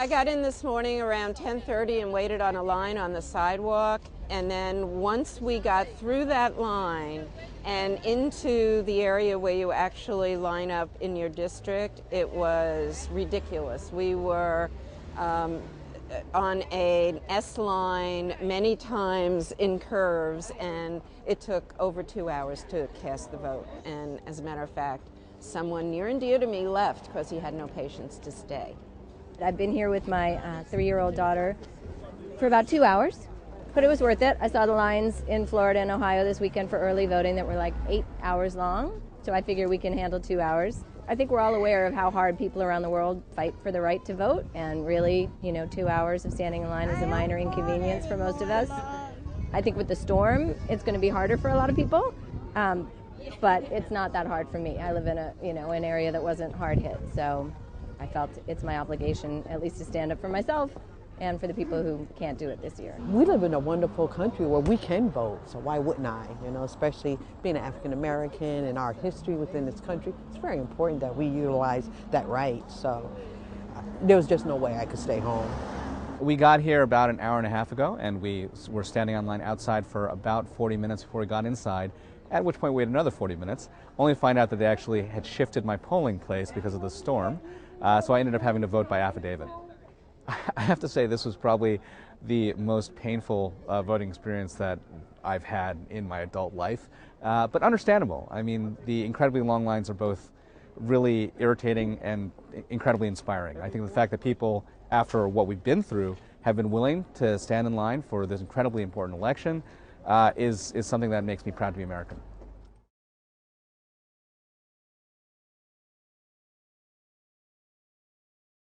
I got in this morning around 10:30 and waited on a line on the sidewalk. And then once we got through that line and into the area where you actually line up in your district, it was ridiculous. We were on an S line many times in curves, and it took over 2 hours to cast the vote. And as a matter of fact, someone near and dear to me left because he had no patience to stay. I've been here with my 3-year-old daughter for about 2 hours, but it was worth it. I saw the lines in Florida and Ohio this weekend for early voting that were like 8 hours long, so I figure we can handle 2 hours. I think we're all aware of how hard people around the world fight for the right to vote, and really, 2 hours of standing in line is a minor inconvenience for most of us. I think with the storm, it's going to be harder for a lot of people, but it's not that hard for me. I live in an area that wasn't hard hit, so I felt it's my obligation at least to stand up for myself and for the people who can't do it this year. We live in a wonderful country where we can vote, so why wouldn't I? Especially being an African American and our history within this country, it's very important that we utilize that right. So there was just no way I could stay home. We got here about an hour and a half ago, and we were standing on line outside for about 40 minutes before we got inside, at which point we waited another 40 minutes, only to find out that they actually had shifted my polling place because of the storm. So I ended up having to vote by affidavit. I have to say this was probably the most painful voting experience that I've had in my adult life, but understandable. I mean, the incredibly long lines are both really irritating and incredibly inspiring. I think the fact that people, after what we've been through, have been willing to stand in line for this incredibly important election is something that makes me proud to be American.